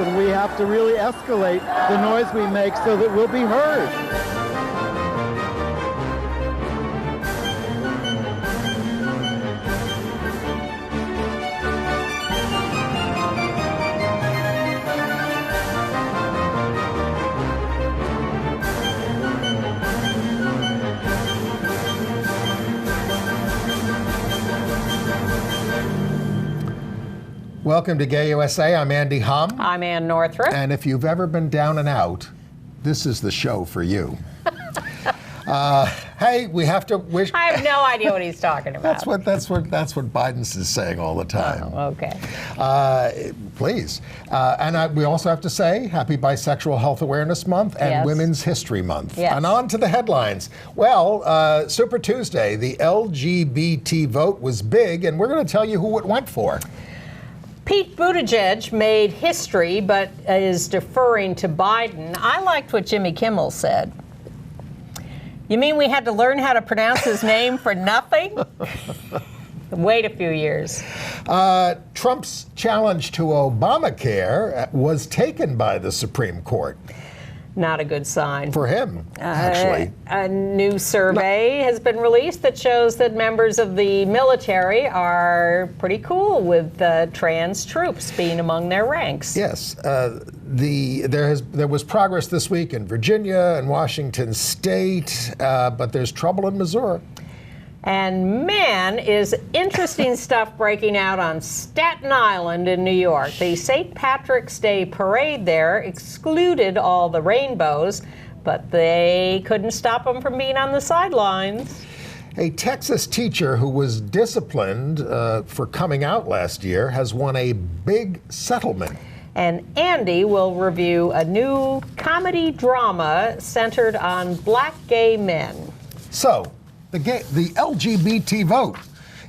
and we have to really escalate the noise we make so that we'll be heard. Welcome to Gay USA. I'm Andy Hum. I'm Ann Northrup. And if you've ever been down and out, this is the show for you. Hey, we have to wish. I have no idea what he's talking about. That's what Biden's is saying all the time. Oh, okay. Please. And we also have to say Happy Bisexual Health Awareness Month and Yes. Women's History Month. Yes. And on to the headlines. Well, Super Tuesday, the LGBT vote was big, and we're going to tell you who it went for. Pete Buttigieg made history, but is deferring to Biden. I liked what Jimmy Kimmel said. You mean we had to learn how to pronounce his name for nothing? Wait a few years. Trump's challenge to Obamacare was taken by the Supreme Court. Not a good sign. For him, actually. A new survey has been released that shows that members of the military are pretty cool with trans troops being among their ranks. Yes. There was progress this week in Virginia and Washington State, but there's trouble in Missouri. And man, is interesting stuff breaking out on Staten Island in New York. The St. Patrick's Day parade there excluded all the rainbows, but they couldn't stop them from being on the sidelines. A Texas teacher who was disciplined for coming out last year has won a big settlement. And Andy will review a new comedy drama centered on black gay men. So, the LGBT vote.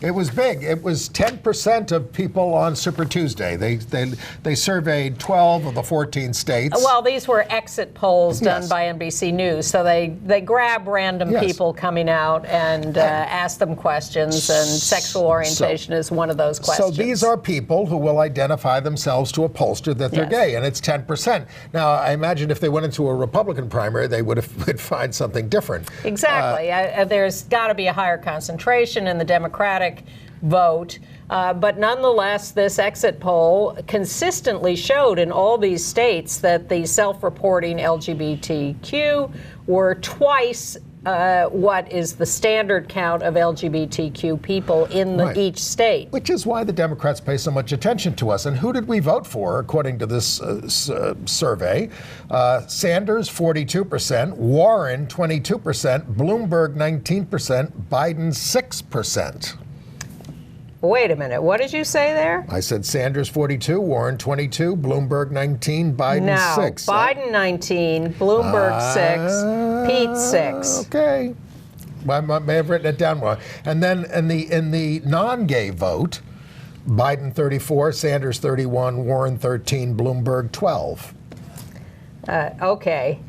It was big. It was 10% of people on Super Tuesday. They surveyed 12 of the 14 states. Well, these were exit polls done Yes. by NBC News. So they grab random Yes. people coming out and ask them questions, and sexual orientation is one of those questions. So these are people who will identify themselves to a pollster that they're Yes. gay, and it's 10%. Now, I imagine if they went into a Republican primary, they would find something different. Exactly. There's got to be a higher concentration in the Democratic vote. But nonetheless, this exit poll consistently showed in all these states that the self-reporting LGBTQ were twice what is the standard count of LGBTQ people in Right. each state. Which is why the Democrats pay so much attention to us. And who did we vote for, according to this survey? Sanders, 42%, Warren, 22%, Bloomberg, 19%, Biden, 6%. Wait a minute, what did you say there? I said Sanders 42, Warren 22, Bloomberg 19, Biden 6. Biden 19, Bloomberg 6, Pete 6. Okay. I may have written it down wrong. And then in the non-gay vote, Biden 34, Sanders 31, Warren 13, Bloomberg 12. Okay.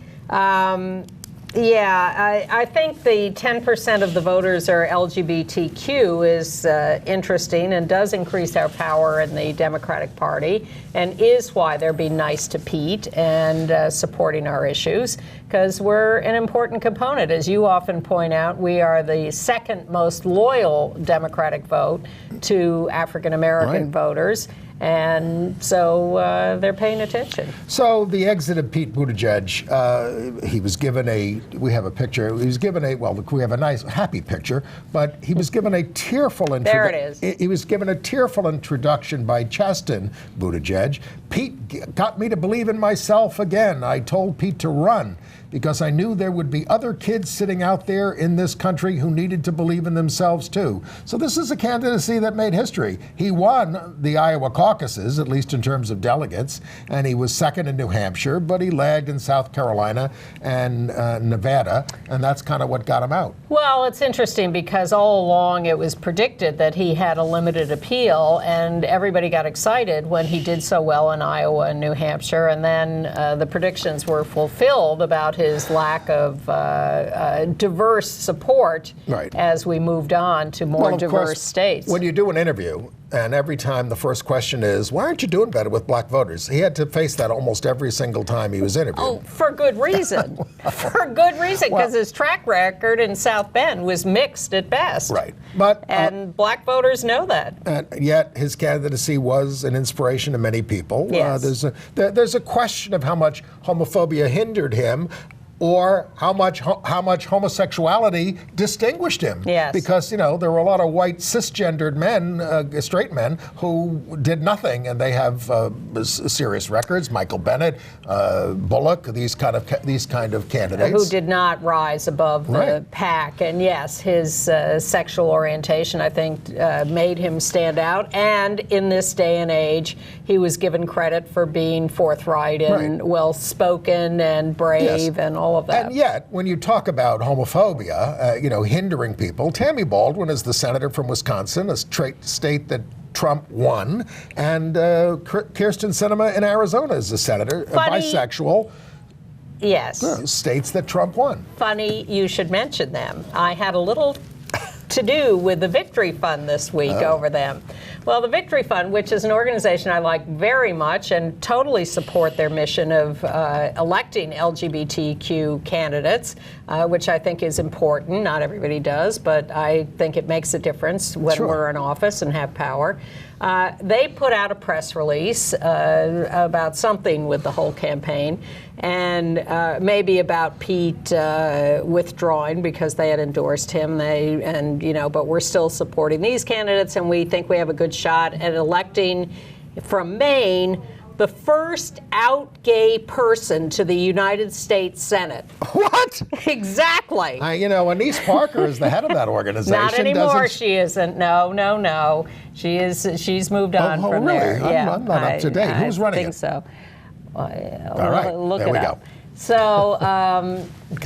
I think the 10% of the voters are LGBTQ is interesting and does increase our power in the Democratic Party, and is why they're being nice to Pete and supporting our issues, because we're an important component. As you often point out, we are the second most loyal Democratic vote to African American voters. And so they're paying attention. So the exit of Pete Buttigieg, he was given we have a picture, he was given we have a nice, happy picture, but he was given a tearful introduction. There it is. He was given a tearful introduction by Chasten Buttigieg. Pete got me to believe in myself again. I told Pete to run because I knew there would be other kids sitting out there in this country who needed to believe in themselves too. So this is a candidacy that made history. He won the Iowa caucuses, at least in terms of delegates, and he was second in New Hampshire, but he lagged in South Carolina and Nevada, and that's kind of what got him out. Well, it's interesting because all along it was predicted that he had a limited appeal, and everybody got excited when he did so well in Iowa and New Hampshire, and then the predictions were fulfilled about his lack of diverse support as we moved on to more diverse states. When you do an interview, And every time the first question is, why aren't you doing better with black voters? He had to face that almost every single time he was interviewed. Oh, for good reason. For good reason, because his track record in South Bend was mixed at best. Right. And black voters know that. And yet his candidacy was an inspiration to many people. Yes. There's a question of how much homophobia hindered him, or how much homosexuality distinguished him. Yes. Because, there were a lot of white cisgendered men, straight men, who did nothing, and they have serious records. Michael Bennett, Bullock, these kind of candidates. Who did not rise above the pack. And yes, his sexual orientation, I think, made him stand out. And in this day and age, he was given credit for being forthright and well-spoken and brave and all of that. And yet, when you talk about homophobia, hindering people, Tammy Baldwin is the senator from Wisconsin, a state that Trump won, and Kyrsten Sinema in Arizona is a senator, bisexual. Yes. States that Trump won. Funny you should mention them. I had a little to do with the Victory Fund this week over them. Well, the Victory Fund, which is an organization I like very much and totally support their mission of electing LGBTQ candidates, which I think is important. Not everybody does, but I think it makes a difference when we're in office and have power. They put out a press release about something with the whole campaign, and maybe about Pete withdrawing because they had endorsed him. But we're still supporting these candidates, and we think we have a good shot at electing from Maine the first out gay person to the United States Senate. What? Exactly. Anise Parker is the head of that organization. Not anymore. She isn't. No. She's moved on from really? there. I'm not up to date. Who's running it? I think so. All right. Look there it we up. go. So,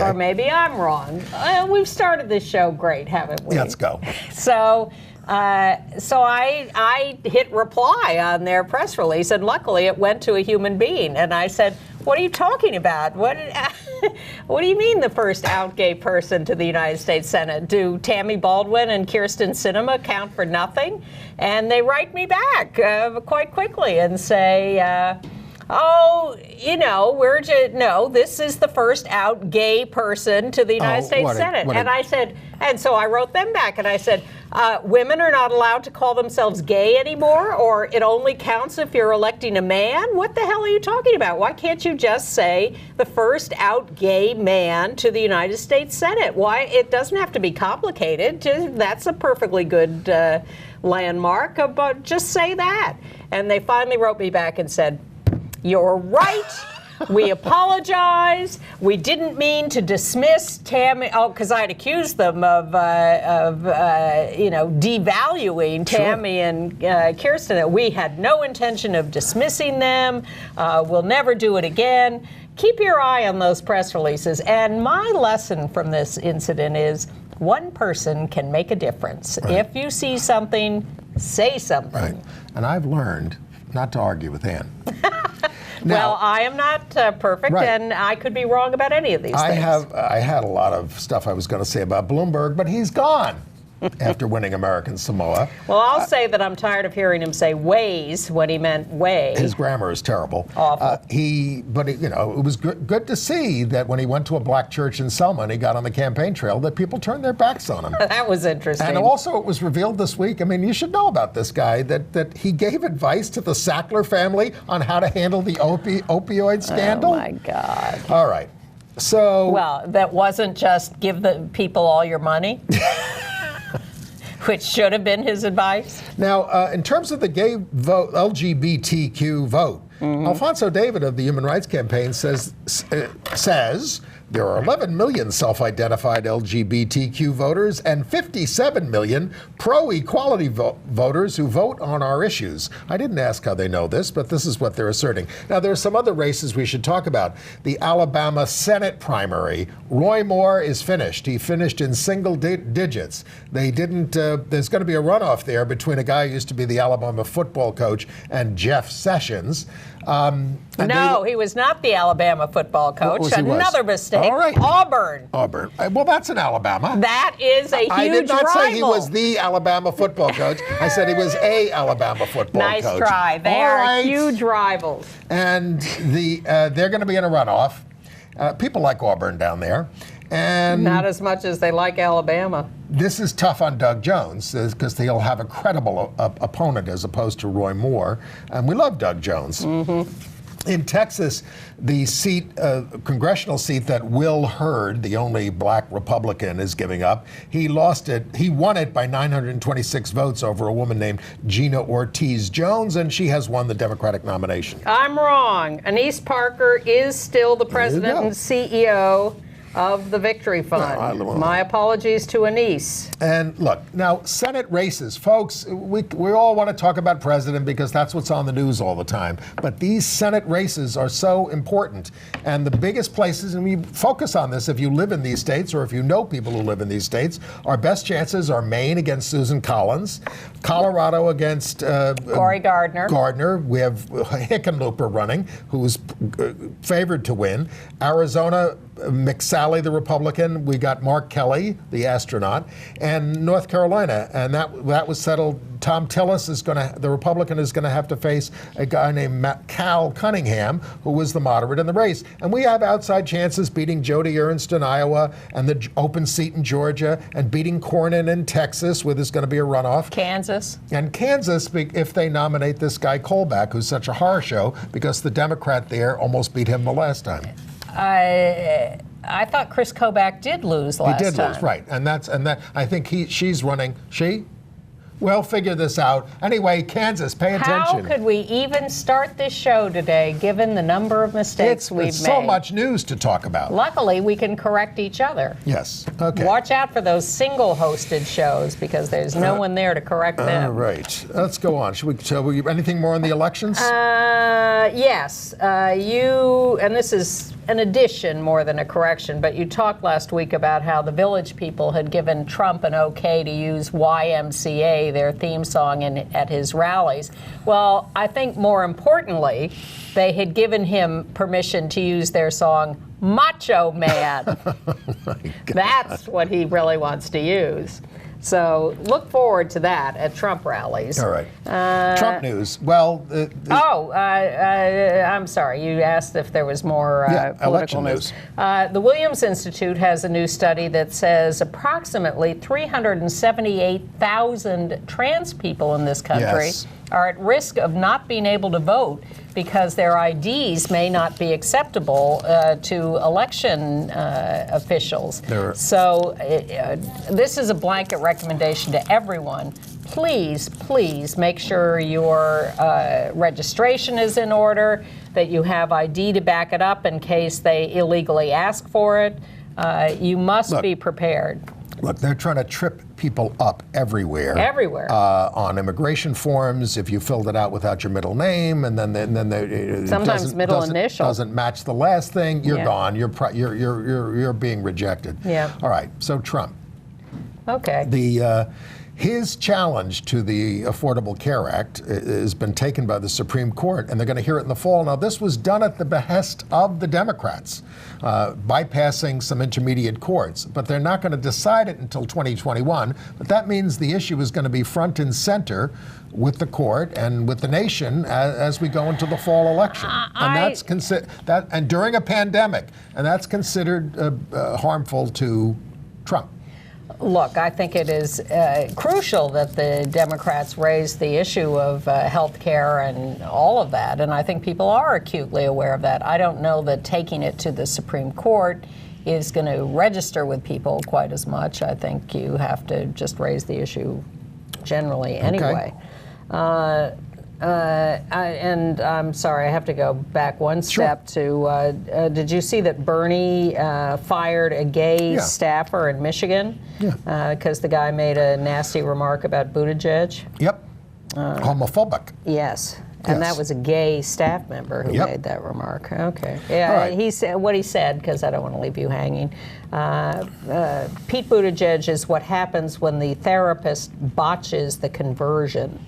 or maybe I'm wrong. We've started this show great, haven't we? Let's go. So I hit reply on their press release, and luckily it went to a human being. And I said, "What are you talking about? What do you mean the first out gay person to the United States Senate? Do Tammy Baldwin and Kyrsten Sinema count for nothing?" And they write me back quite quickly and say, this is the first out gay person to the United States Senate. And I said, and so I wrote them back and I said, women are not allowed to call themselves gay anymore, or it only counts if you're electing a man? What the hell are you talking about? Why can't you just say the first out gay man to the United States Senate? Why? It doesn't have to be complicated. That's a perfectly good landmark, but just say that. And they finally wrote me back and said, "You're right. We apologize. We didn't mean to dismiss Tammy." Oh, because I had accused them of devaluing Tammy and Kyrsten. We had no intention of dismissing them. We'll never do it again. Keep your eye on those press releases. And my lesson from this incident is one person can make a difference. Right. If you see something, say something. Right. And I've learned not to argue with Ann. Well, I am not perfect, and I could be wrong about any of these things. I had a lot of stuff I was going to say about Bloomberg, but he's gone after winning American Samoa. Well, I'll say that I'm tired of hearing him say ways when he meant way. His grammar is terrible. Awful. It was good to see that when he went to a black church in Selma and he got on the campaign trail, that people turned their backs on him. That was interesting. And also it was revealed this week, you should know about this guy, that he gave advice to the Sackler family on how to handle the opioid scandal. Oh, my God. All right. So. Well, that wasn't just give the people all your money? Which should have been his advice. Now, in terms of the gay vote, LGBTQ vote, Alfonso David of the Human Rights Campaign says there are 11 million self-identified LGBTQ voters and 57 million pro-equality voters who vote on our issues. I didn't ask how they know this, but this is what they're asserting. Now, there are some other races we should talk about. The Alabama Senate primary. Roy Moore is finished. He finished in single digits. They didn't. There's going to be a runoff there between a guy who used to be the Alabama football coach and Jeff Sessions. He was not the Alabama football coach. Another mistake. mistake. All right. Auburn. Auburn. Well, that's in Alabama. That is a huge rival. I did not say he was the Alabama football coach. I said he was a Alabama football coach. Nice try. They are huge rivals. And they're going to be in a runoff. People like Auburn down there. And not as much as they like Alabama. This is tough on Doug Jones because he'll have a credible opponent as opposed to Roy Moore. And we love Doug Jones. Mm-hmm. In Texas, the congressional seat that Will Hurd, the only black Republican, is giving up, he lost it. He won it by 926 votes over a woman named Gina Ortiz Jones, and she has won the Democratic nomination. I'm wrong. Anise Parker is still the president and CEO of the Victory Fund. My apologies to Anise. And look, now, Senate races. Folks, we all want to talk about president because that's what's on the news all the time. But these Senate races are so important. And the biggest places, and we focus on this if you live in these states or if you know people who live in these states, our best chances are Maine against Susan Collins, Colorado against Cory Gardner. We have Hickenlooper running, who's favored to win. Arizona, McSally, the Republican. We got Mark Kelly, the astronaut, and North Carolina, and that was settled. Tom Tillis the Republican is going to have to face a guy named Cal Cunningham, who was the moderate in the race. And we have outside chances beating Jody Ernst in Iowa and the open seat in Georgia and beating Cornyn in Texas, where there's going to be a runoff. Kansas, if they nominate this guy Colback, who's such a horror show, because the Democrat there almost beat him the last time. I thought Chris Kobach did lose last time. He did lose, right? And I think she's running. We'll figure this out. Anyway, Kansas, pay attention. How could we even start this show today, given the number of mistakes we've made? It's so much news to talk about. Luckily, we can correct each other. Yes. Okay. Watch out for those single-hosted shows because there's no one there to correct them. All right. Let's go on. Shall we anything more on the elections? Yes. And this is an addition more than a correction, but you talked last week about how the Village People had given Trump an okay to use YMCA, their theme song, at his rallies. Well, I think more importantly, they had given him permission to use their song Macho Man. That's what he really wants to use. So look forward to that at Trump rallies. All right. Trump news. Well, I'm sorry. You asked if there was more political news. The Williams Institute has a new study that says approximately 378,000 trans people in this country are at risk of not being able to vote because their IDs may not be acceptable to election officials. So this is a blanket recommendation to everyone. Please, please make sure your registration is in order, that you have ID to back it up in case they illegally ask for it. You must be prepared. Look, they're trying to trip people up everywhere. Everywhere. On immigration forms, if you filled it out without your middle name, and then sometimes middle initial doesn't match the last thing, you're gone. You're being rejected. Yeah. All right. So Trump. Okay. His challenge to the Affordable Care Act has been taken by the Supreme Court, and they're going to hear it in the fall. Now, this was done at the behest of the Democrats, bypassing some intermediate courts. But they're not going to decide it until 2021. But that means the issue is going to be front and center with the court and with the nation as we go into the fall election. And during a pandemic, and that's considered harmful to Trump. Look, I think it is crucial that the Democrats raise the issue of health care and all of that, and I think people are acutely aware of that. I don't know that taking it to the Supreme Court is going to register with people quite as much. I think you have to just raise the issue generally anyway. And I'm sorry, I have to go back one step to, did you see that Bernie fired a gay staffer in Michigan? Because the guy made a nasty remark about Buttigieg? Yep. Homophobic. Yes. And that was a gay staff member who made that remark. Okay. Yeah, right. He said what he said, because I don't want to leave you hanging. Pete Buttigieg is what happens when the therapist botches the conversion.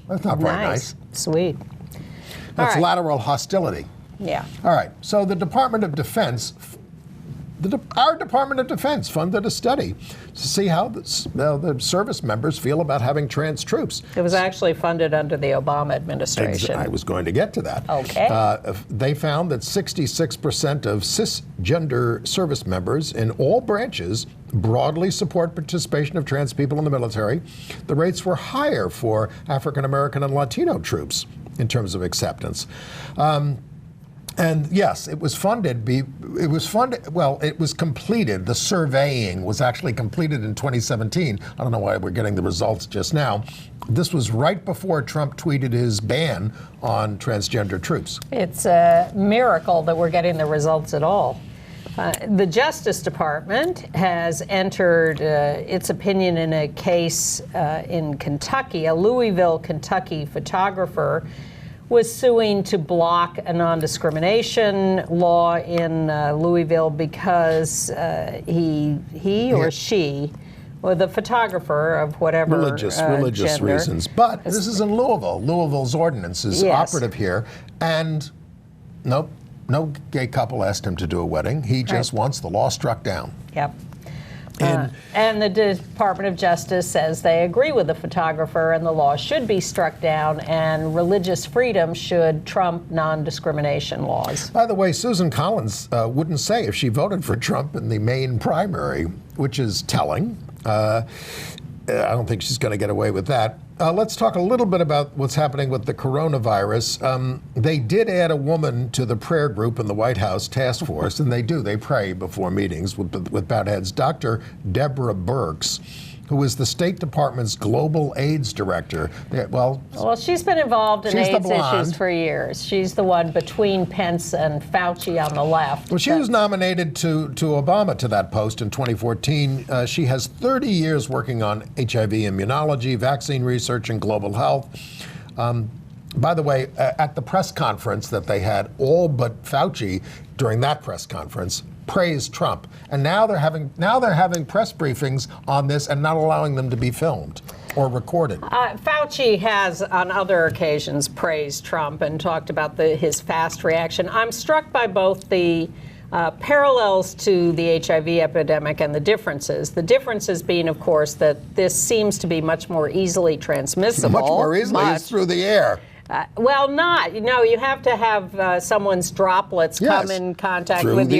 That's not very nice. Sweet. That's lateral hostility. Yeah. All right. So the Department of Defense our Department of Defense funded a study to see how the service members feel about having trans troops. It was actually funded under the Obama administration. I was going to get to that. Okay. They found that 66% of cisgender service members in all branches broadly support participation of trans people in the military. The rates were higher for African American and Latino troops in terms of acceptance. And yes, it was funded. Well, it was completed. The surveying was actually completed in 2017. I don't know why we're getting the results just now. This was right before Trump tweeted his ban on transgender troops. It's a miracle that we're getting the results at all. The Justice Department has entered its opinion in a case in Kentucky. A Louisville, Kentucky photographer was suing to block a non-discrimination law in Louisville because he or she, or the photographer of whatever religious gender, reasons. But this is in Louisville. Louisville's ordinance is operative here, and no gay couple asked him to do a wedding. He just wants the law struck down. Yep. And the Department of Justice says they agree with the photographer and the law should be struck down and religious freedom should trump non-discrimination laws. By the way, Susan Collins wouldn't say if she voted for Trump in the Maine primary, which is telling. I don't think she's going to get away with that. Let's talk a little bit about what's happening with the coronavirus. They did add a woman to the prayer group in the White House task force, and they pray before meetings with bowed heads. Dr. Deborah Birx, who is the State Department's Global AIDS Director. Well, she's been involved in AIDS issues for years. She's the one between Pence and Fauci on the left. Well, she was nominated to Obama to that post in 2014. She has 30 years working on HIV immunology, vaccine research, and global health. By the way, at the press conference that they had, all but Fauci during that press conference praised Trump, and now they're having press briefings on this and not allowing them to be filmed or recorded. Fauci has on other occasions praised Trump and talked about his fast reaction. I'm struck by both the parallels to the HIV epidemic and the differences. The differences being, of course, that this seems to be much more easily transmissible. Much more easily. It's through the air. Well, not. You have to have someone's droplets come in contact with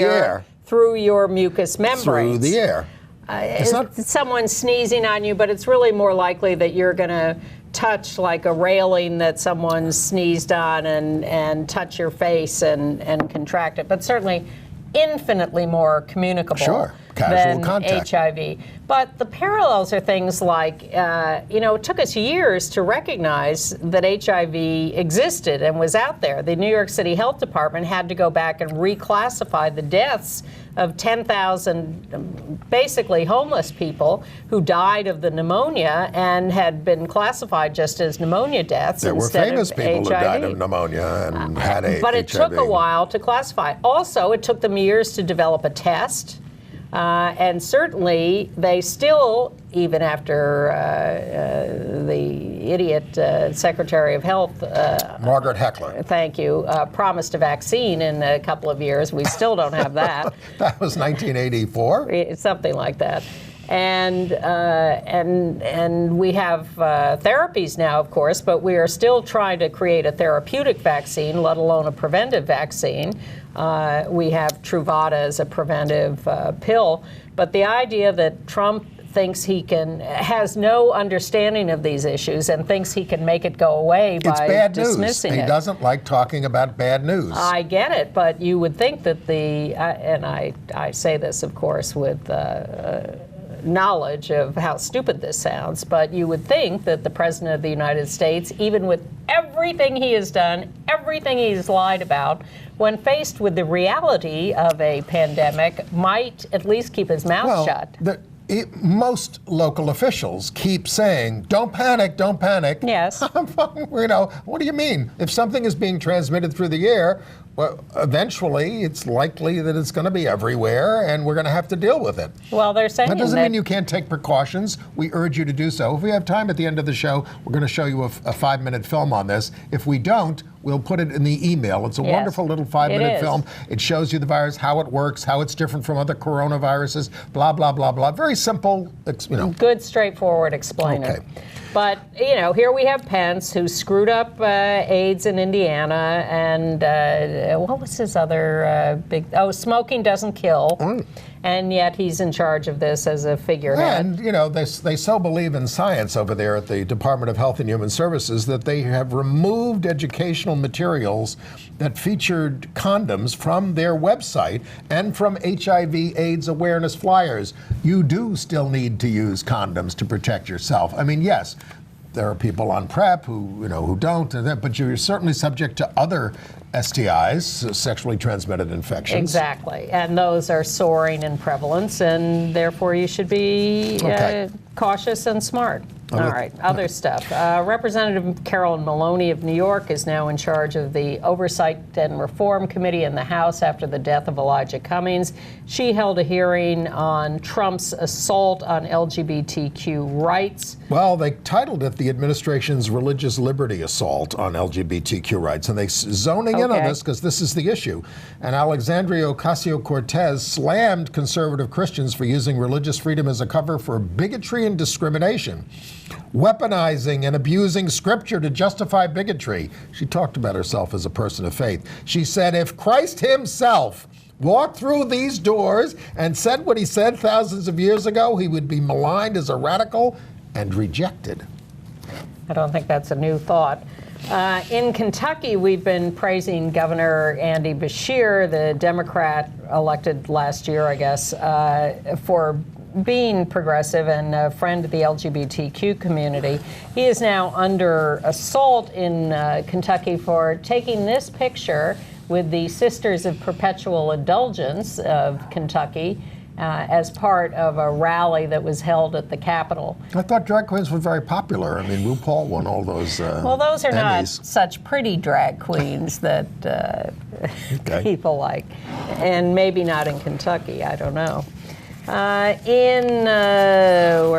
through your mucous membranes. Through the air. It's not someone sneezing on you, but it's really more likely that you're going to touch like a railing that someone sneezed on and touch your face and contract it. But certainly infinitely more communicable than HIV. But the parallels are things like, it took us years to recognize that HIV existed and was out there. The New York City Health Department had to go back and reclassify the deaths of 10,000 basically homeless people who died of the pneumonia and had been classified just as pneumonia deaths instead of HIV. There were famous people who died of pneumonia and had HIV. But it took a while to classify. Also, it took them years to develop a test. And certainly, they still, even after the idiot Secretary of Health, Margaret Heckler, thank you, promised a vaccine in a couple of years. We still don't have that. That was 1984? Something like that. And we have therapies now, of course, but we are still trying to create a therapeutic vaccine, let alone a preventive vaccine. We have Truvada as a preventive pill. But the idea that Trump thinks has no understanding of these issues and thinks he can make it go away by dismissing it. He doesn't like talking about bad news. I get it, but you would think that and I say this, of course, with knowledge of how stupid this sounds, but you would think that the President of the United States, even with everything he has done, everything he's lied about, when faced with the reality of a pandemic, might at least keep his mouth shut. Most local officials keep saying, don't panic, don't panic. Yes. What do you mean? If something is being transmitted through the air, well, eventually it's likely that it's going to be everywhere and we're going to have to deal with it. Well, they're saying that doesn't mean you can't take precautions. We urge you to do so. If we have time at the end of the show, we're going to show you a 5-minute film on this. If we don't, We'll put it in the email. It's a wonderful little 5-minute film. It shows you the virus, how it works, how it's different from other coronaviruses, blah, blah, blah, blah. Very simple, Good, straightforward explainer. Okay. But, here we have Pence, who screwed up AIDS in Indiana, and what was his other smoking doesn't kill. And yet he's in charge of this as a figurehead. And, they so believe in science over there at the Department of Health and Human Services that they have removed educational materials that featured condoms from their website and from HIV/AIDS awareness flyers. You do still need to use condoms to protect yourself. I mean, yes, there are people on PrEP who don't, but you're certainly subject to other STIs, sexually transmitted infections. Exactly, and those are soaring in prevalence, and therefore you should be cautious and smart. All right, other stuff. Representative Carolyn Maloney of New York is now in charge of the Oversight and Reform Committee in the House after the death of Elijah Cummings. She held a hearing on Trump's assault on LGBTQ rights. Well, they titled it the administration's religious liberty assault on LGBTQ rights, and they're zoning in on this because this is the issue. And Alexandria Ocasio-Cortez slammed conservative Christians for using religious freedom as a cover for bigotry and discrimination, weaponizing and abusing scripture to justify bigotry. She talked about herself as a person of faith. She said, if Christ himself walked through these doors and said what he said thousands of years ago, he would be maligned as a radical and rejected. I don't think that's a new thought. In Kentucky, we've been praising Governor Andy Beshear, the Democrat elected last year, I guess, for being progressive and a friend of the LGBTQ community. He is now under assault in Kentucky for taking this picture with the Sisters of Perpetual Indulgence of Kentucky as part of a rally that was held at the Capitol. I thought drag queens were very popular. I mean, RuPaul won all those well, those are Emmys. not such pretty drag queens that people like. And maybe not in Kentucky, I don't know. Where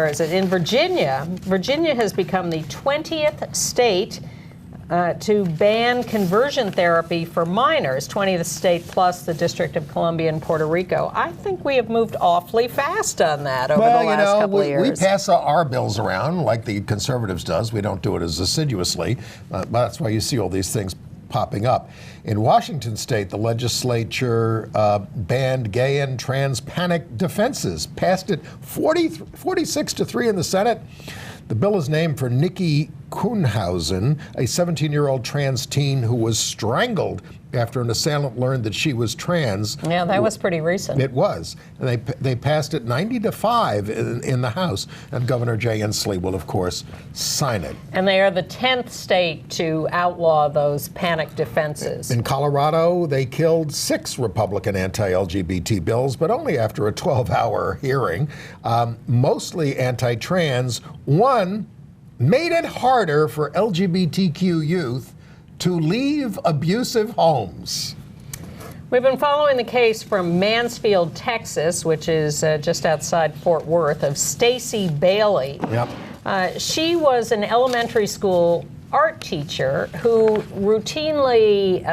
is it? In Virginia. Virginia has become the 20th state to ban conversion therapy for minors, 20th state plus the District of Columbia and Puerto Rico. I think we have moved awfully fast on that over the last couple of years. We pass our bills around like the conservatives does. We don't do it as assiduously. That's why you see all these things popping up. In Washington state, the legislature banned gay and trans panic defenses, passed it 46-3 in the Senate. The bill is named for Nikki Kuhnhausen, a 17-year-old trans teen who was strangled after an assailant learned that she was trans. Yeah, that was pretty recent. It was. And they passed it 90-5 in the House, and Governor Jay Inslee will, of course, sign it. And they are the 10th state to outlaw those panic defenses. In Colorado, they killed 6 Republican anti-LGBT bills, but only after a 12-hour hearing, mostly anti-trans. One made it harder for LGBTQ youth to leave abusive homes. We've been following the case from Mansfield, Texas, which is just outside Fort Worth, of Stacy Bailey. Yep. She was an elementary school art teacher who routinely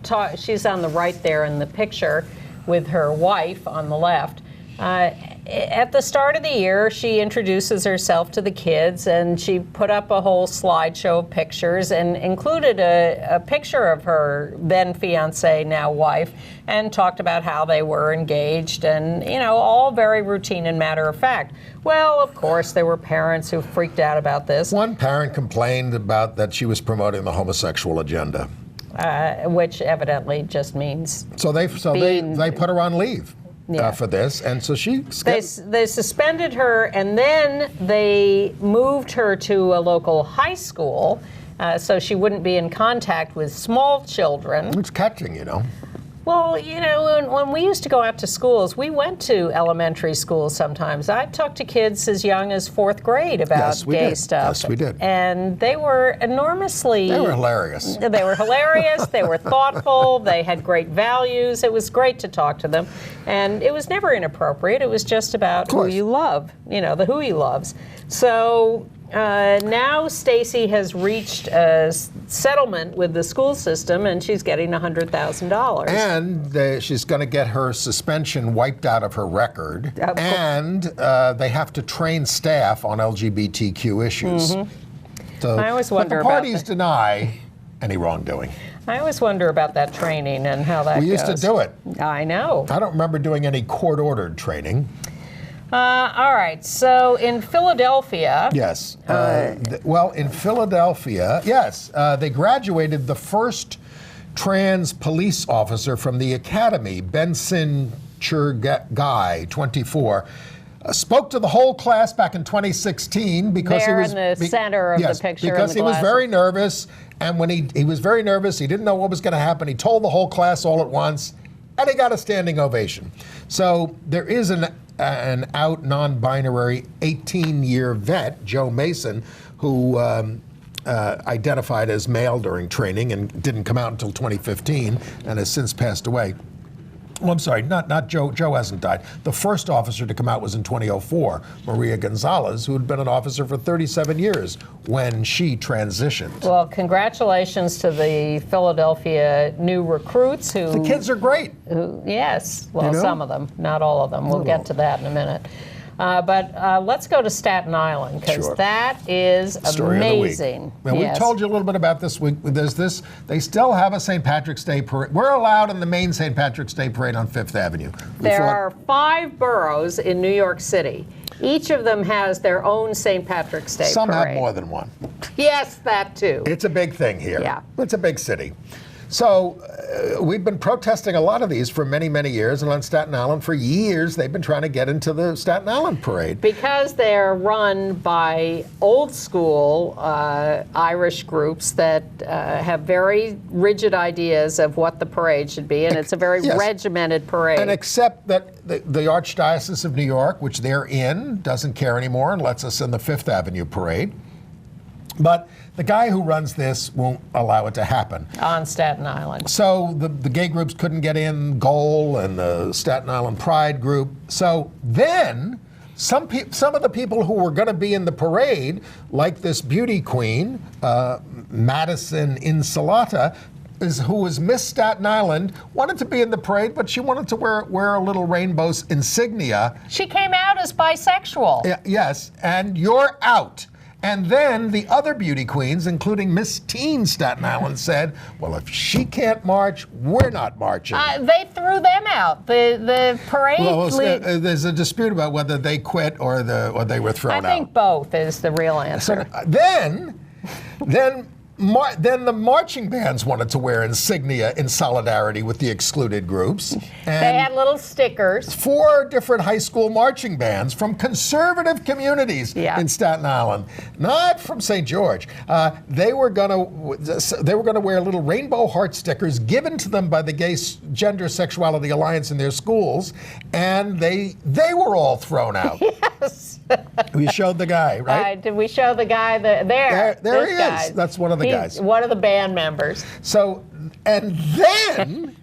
taught. She's on the right there in the picture with her wife on the left. At the start of the year, she introduces herself to the kids, and she put up a whole slideshow of pictures and included a picture of her then fiancé, now wife, and talked about how they were engaged and, all very routine and matter of fact. Well, of course, there were parents who freaked out about this. One parent complained about that she was promoting the homosexual agenda. Which evidently just means they put her on leave. For this, and so they suspended her, and then they moved her to a local high school so she wouldn't be in contact with small children. It's catching, Well, when we used to go out to schools, we went to elementary schools sometimes. I talked to kids as young as 4th grade about gay stuff. Yes, we did. And they were enormously... They were hilarious. They were hilarious. They were thoughtful. They had great values. It was great to talk to them. And it was never inappropriate. It was just about who you love, the who he loves. So now Stacey has reached a settlement with the school system, and she's getting $100,000. And she's going to get her suspension wiped out of her record. And they have to train staff on LGBTQ issues. So, I always wonder but the parties deny any wrongdoing. I always wonder about that training and how that goes. We used to do it. I know. I don't remember doing any court-ordered training. All right. So in Philadelphia. Yes. Well, in Philadelphia, yes, they graduated the first trans police officer from the academy, Benson Churgai, 24. Spoke to the whole class back in 2016 because there he was in the center of the picture. Because he was very nervous, and when he was very nervous, he didn't know what was going to happen. He told the whole class all at once, and he got a standing ovation. So there is an out non-binary 18-year vet, Joe Mason, who identified as male during training and didn't come out until 2015 and has since passed away. Well, I'm sorry, not Joe. Joe hasn't died. The first officer to come out was in 2004, Maria Gonzalez, who had been an officer for 37 years when she transitioned. Well, congratulations to the Philadelphia new recruits who... The kids are great. Yes. Well, you know? Some of them, not all of them. We'll get to that in a minute. But let's go to Staten Island, because that is amazing. Well, we told you a little bit about this. There's this. They still have a St. Patrick's Day parade. We're allowed in the main St. Patrick's Day parade on Fifth Avenue. There are 5 boroughs in New York City. Each of them has their own St. Patrick's Day parade. Some have more than one. Yes, that too. It's a big thing here. Yeah. It's a big city. So we've been protesting a lot of these for many, many years. And on Staten Island, for years, they've been trying to get into the Staten Island parade. Because they're run by old school Irish groups that have very rigid ideas of what the parade should be. And it's a very regimented parade. And except that the Archdiocese of New York, which they're in, doesn't care anymore and lets us in the Fifth Avenue parade. But the guy who runs this won't allow it to happen. On Staten Island. So the gay groups couldn't get in, Goal and the Staten Island Pride group. So then some of the people who were going to be in the parade, like this beauty queen, Madison Insalata, who was Miss Staten Island, wanted to be in the parade, but she wanted to wear a little rainbow insignia. She came out as bisexual. Yes, and you're out. And then the other beauty queens, including Miss Teen Staten Island, said, well, if she can't march, we're not marching. They threw them out. The parade... Well, there's a dispute about whether they quit or they were thrown out. I think both is the real answer. So, then the marching bands wanted to wear insignia in solidarity with the excluded groups. And they had little stickers. 4 different high school marching bands from conservative communities in Staten Island, not from St. George. They were going to wear little rainbow heart stickers given to them by the Gay Gender Sexuality Alliance in their schools, and they were all thrown out. Yes. We showed the guy, right? Did we show the guy there he guy. is. That's one of the guys. One of the band members. So, and then,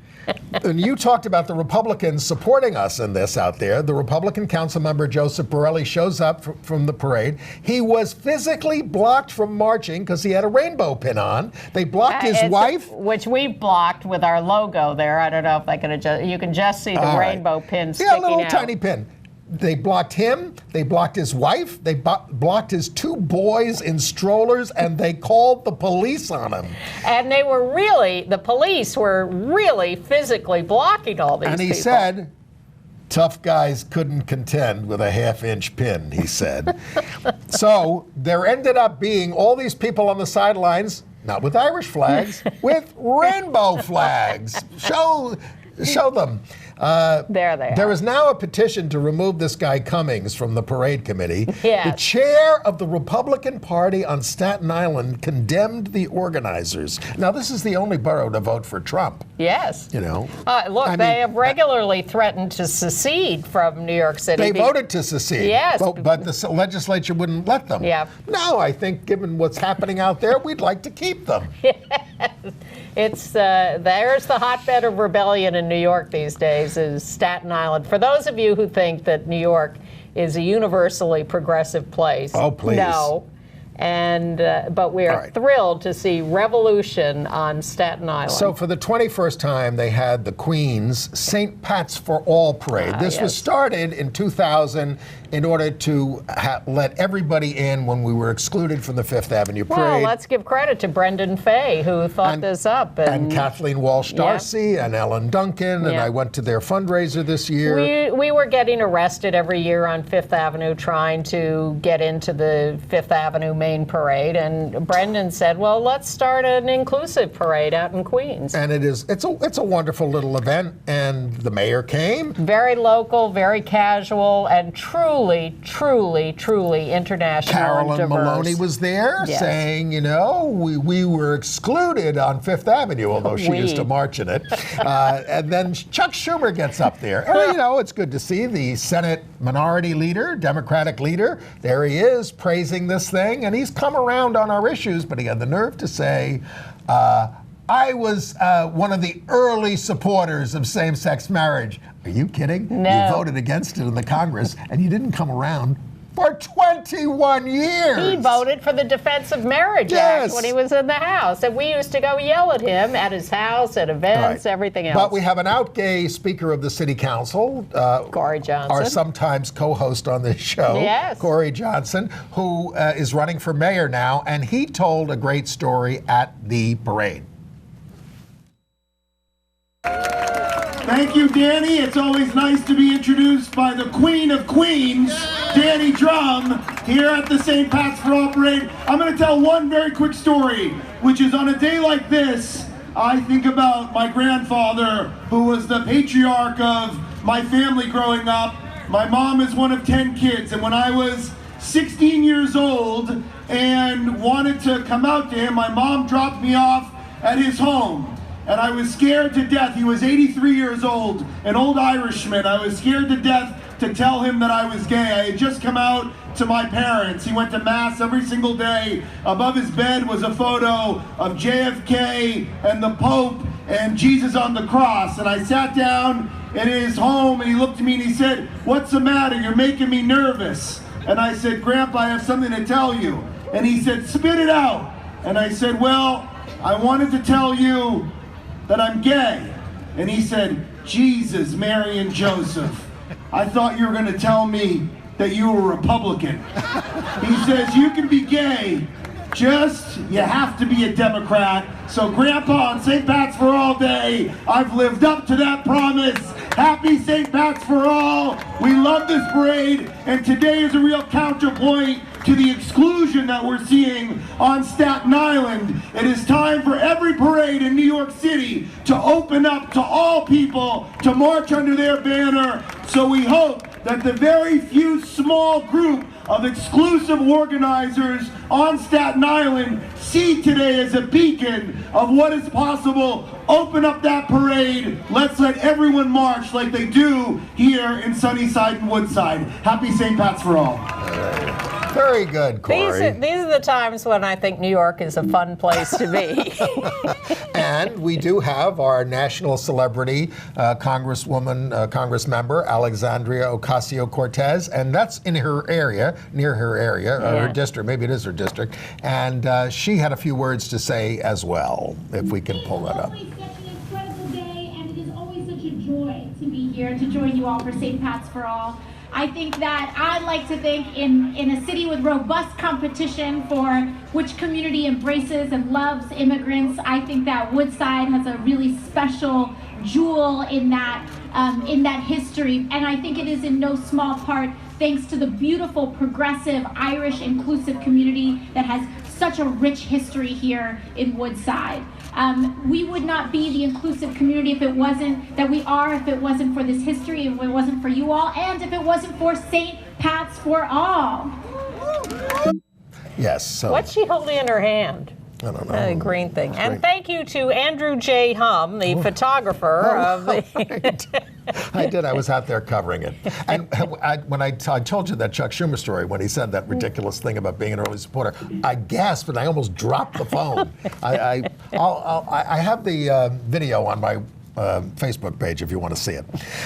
and you talked about the Republicans supporting us in this out there. The Republican council member Joseph Borelli shows up from the parade. He was physically blocked from marching because he had a rainbow pin on. They blocked his wife. Which we blocked with our logo there. I don't know if I can adjust. You can just see the rainbow pin sticking out. Yeah, a little tiny pin. They blocked him, they blocked his wife, they blocked his 2 boys in strollers, and they called the police on him. And the police were really physically blocking all these people. And he said, tough guys couldn't contend with a 1/2-inch pin, he said. So there ended up being all these people on the sidelines, not with Irish flags, with rainbow flags. Show them. There they are. There is now a petition to remove this guy Cummings from the parade committee. Yes. The chair of the Republican Party on Staten Island condemned the organizers. Now, this is the only borough to vote for Trump. Yes. You know. They have regularly threatened to secede from New York City. They voted to secede. Yes. But the legislature wouldn't let them. Yeah. No, I think given what's happening out there, we'd like to keep them. It's there's the hotbed of rebellion in New York these days, is Staten Island. For those of you who think that New York is a universally progressive place, oh please, no, But we are thrilled to see revolution on Staten Island. So for the 21st time, they had the Queen's St. Pat's for All parade. This was started in 2000 in order to let everybody in when we were excluded from the Fifth Avenue parade. Well, let's give credit to Brendan Fay, who thought this up. And Kathleen Walsh-Darcy and Ellen Duncan, and I went to their fundraiser this year. We were getting arrested every year on Fifth Avenue trying to get into the Fifth Avenue main parade, and Brendan said, well, let's start an inclusive parade out in Queens. And it's a wonderful little event, and the mayor came. Very local, very casual, and truly international. Carolyn and diverse. Maloney was there saying, you know, we were excluded on Fifth Avenue, although she used to march in it. And then Chuck Schumer gets up there. And, you know, it's good to see the Senate minority leader, Democratic leader. There he is praising this thing. And he's come around on our issues, but he had the nerve to say, I was one of the early supporters of same-sex marriage. Are you kidding? No. You voted against it in the Congress, and you didn't come around for 21 years. He voted for the Defense of Marriage Act when he was in the House. And we used to go yell at him at his house, at events, everything else. But we have an out gay Speaker of the City Council, Corey Johnson, our sometimes co-host on this show, Corey Johnson, who is running for mayor now, and he told a great story at the parade. Thank you, Danny. It's always nice to be introduced by the Queen of Queens, Danny Drum, here at the St. Pat's for All parade. I'm going to tell one very quick story, which is on a day like this, I think about my grandfather, who was the patriarch of my family growing up. My mom is one of 10 kids, and when I was 16 years old and wanted to come out to him, my mom dropped me off at his home. And I was scared to death. He was 83 years old, an old Irishman. I was scared to death to tell him that I was gay. I had just come out to my parents. He went to Mass every single day. Above his bed was a photo of JFK and the Pope and Jesus on the cross. And I sat down in his home, and he looked at me and he said, "What's the matter? You're making me nervous." And I said, "Grandpa, I have something to tell you." And he said, "Spit it out." And I said, "Well, I wanted to tell you that I'm gay." And he said, "Jesus, Mary, and Joseph, I thought you were going to tell me that you were Republican." He says, "You can be gay, just you have to be a Democrat." So Grandpa, on St. Pat's for All Day, I've lived up to that promise. Happy St. Pat's for All. We love this parade, and today is a real counterpoint to the exclusion that we're seeing on Staten Island. It is time for every parade in New York City to open up to all people, to march under their banner. So we hope that the very few small group of exclusive organizers on Staten Island see today as a beacon of what is possible. Open up that parade. Let's let everyone march like they do here in Sunnyside and Woodside. Happy St. Pat's for all. Very good, Corey. These are the times when I think New York is a fun place to be. And we do have our national celebrity, Congress member, Alexandria Ocasio-Cortez, and that's in her area, near her area, her district, maybe it is her district, and she had a few words to say as well, if we can pull that up. It's such an incredible day, and it is always such a joy to be here to join you all for St. Pat's for All. I think that I like to think in a city with robust competition for which community embraces and loves immigrants, I think that Woodside has a really special jewel in that history. And I think it is in no small part thanks to the beautiful, progressive, Irish, inclusive community that has such a rich history here in Woodside. We would not be the inclusive community if it wasn't that we are, if it wasn't for this history, if it wasn't for you all, and if it wasn't for St. Pat's for All. Yes. So what's she holding in her hand? I don't know. The green thing. And thank you to Andrew J. Hum, the photographer of the... I did. I was out there covering it. And when I told you that Chuck Schumer story, when he said that ridiculous thing about being an early supporter, I gasped and I almost dropped the phone. I have the video on my Facebook page if you want to see it.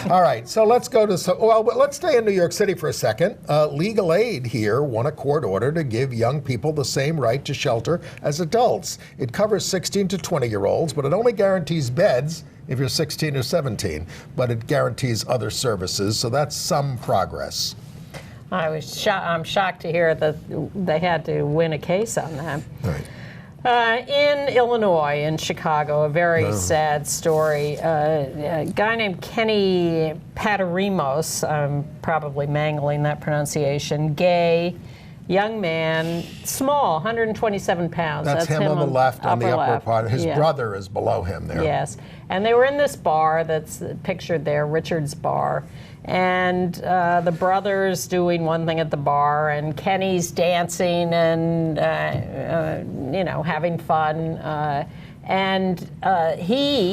All right, so let's go to, let's stay in New York City for a second. Legal Aid here won a court order to give young people the same right to shelter as adults. It covers 16 to 20-year-olds, but it only guarantees beds if you're 16 or 17, but it guarantees other services, so that's some progress. I'm shocked to hear that they had to win a case on that. Right. In Illinois, in Chicago, a very sad story. A guy named Kenny Paterimos, I'm probably mangling that pronunciation, gay, young man, small, 127 pounds. That's him on the left, on the upper part. His brother is below him there. Yes. And they were in this bar that's pictured there, Richard's Bar. And the brother's doing one thing at the bar, and Kenny's dancing and, having fun.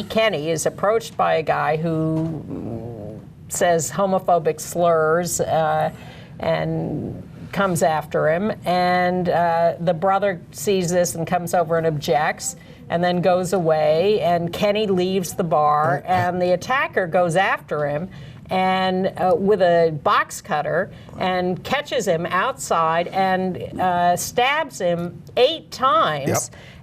Kenny, is approached by a guy who says homophobic slurs and comes after him. And the brother sees this and comes over and objects, and then goes away. And Kenny leaves the bar, and the attacker goes after him and with a box cutter and catches him outside and stabs him 8 times. Yep.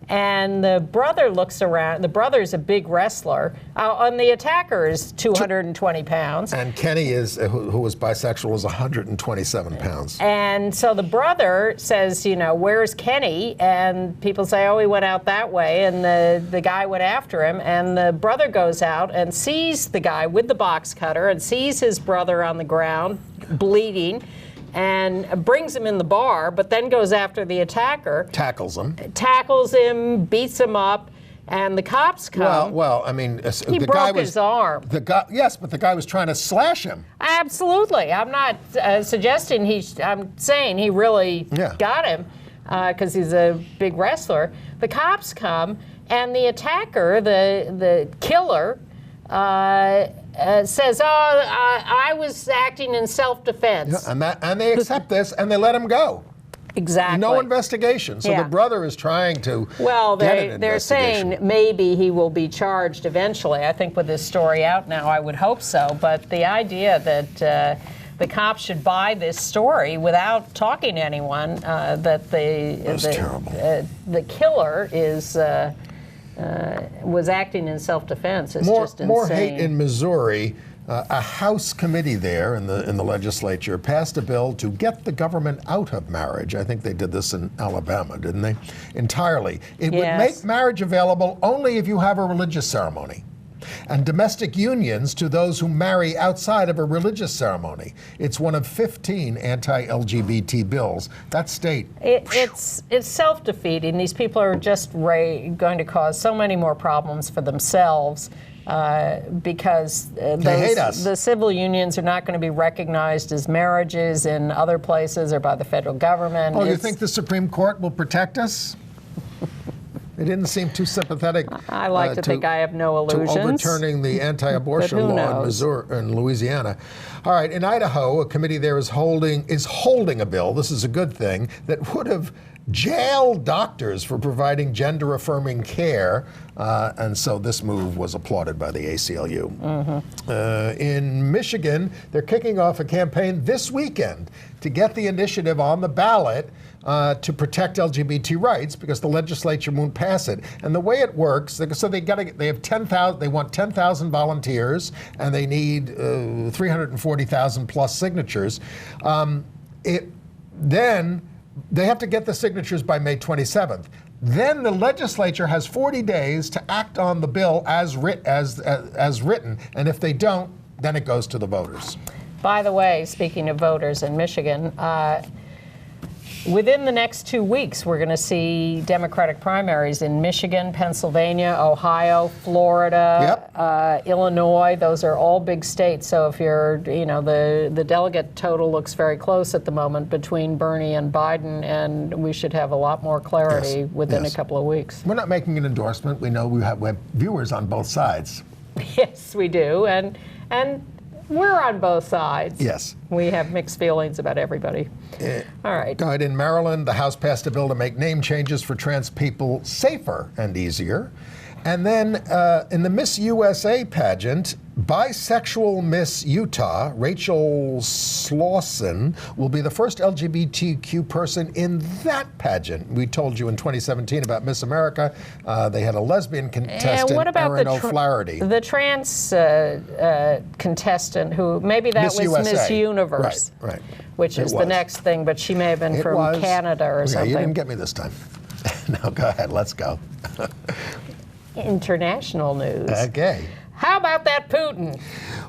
And the brother looks around. The brother's a big wrestler, and the attacker is 220 pounds. And Kenny, who was bisexual, is 127 pounds. And so the brother says, where's Kenny? And people say, oh, he went out that way. And the guy went after him. And the brother goes out and sees the guy with the box cutter and sees his brother on the ground bleeding, and brings him in the bar, but then goes after the attacker. Tackles him, beats him up, and the cops come. Well, I mean, he broke his arm. Yes, but the guy was trying to slash him. Absolutely. I'm not suggesting I'm saying he really got him because he's a big wrestler. The cops come, and the attacker, the killer, says, I was acting in self-defense. Yeah, and they accept this, and they let him go. Exactly. No investigation. So the brother is trying to get an investigation. They're saying maybe he will be charged eventually. I think with this story out now, I would hope so. But the idea that the cops should buy this story without talking to anyone, that the killer is... was acting in self-defense. It's just insane. More hate in Missouri. A House committee there in the legislature passed a bill to get the government out of marriage. I think they did this in Alabama, didn't they? Entirely. It would make marriage available only if you have a religious ceremony, and domestic unions to those who marry outside of a religious ceremony. It's one of 15 anti-LGBT bills. That state. It's self-defeating. These people are just going to cause so many more problems for themselves because they hate us. The civil unions are not going to be recognized as marriages in other places or by the federal government. Oh, you think the Supreme Court will protect us? They didn't seem too sympathetic. I like to think I have no illusions. To overturning the anti-abortion law in Missouri and Louisiana. All right, in Idaho, a committee there is holding a bill. This is a good thing, that would have jailed doctors for providing gender-affirming care, and so this move was applauded by the ACLU. Mm-hmm. In Michigan, they're kicking off a campaign this weekend to get the initiative on the ballot to protect LGBT rights, because the legislature won't pass it. And the way it works, so they have 10,000. They want 10,000 volunteers, and they need 340,000 plus signatures. Then they have to get the signatures by May 27th. Then the legislature has 40 days to act on the bill as written, and if they don't, then it goes to the voters. By the way, speaking of voters in Michigan, within the next 2 weeks, we're going to see Democratic primaries in Michigan, Pennsylvania, Ohio, Florida, Illinois. Those are all big states. So if you're, the delegate total looks very close at the moment between Bernie and Biden, and we should have a lot more clarity within a couple of weeks. We're not making an endorsement. We know we have viewers on both sides. Yes, we do. And we're on both sides. Yes. We have mixed feelings about everybody. All right. Go ahead. In Maryland, the House passed a bill to make name changes for trans people safer and easier. And then in the Miss USA pageant, bisexual Miss Utah, Rachael Slauson, will be the first LGBTQ person in that pageant. We told you in 2017 about Miss America. They had a lesbian contestant, and what about Erin O'Flaherty. The trans contestant who, maybe that Miss was USA. Miss Universe, right. which is the next thing, but she may have been from Canada or something. You didn't get me this time. No, go ahead, let's go. International news. Okay. How about that Putin?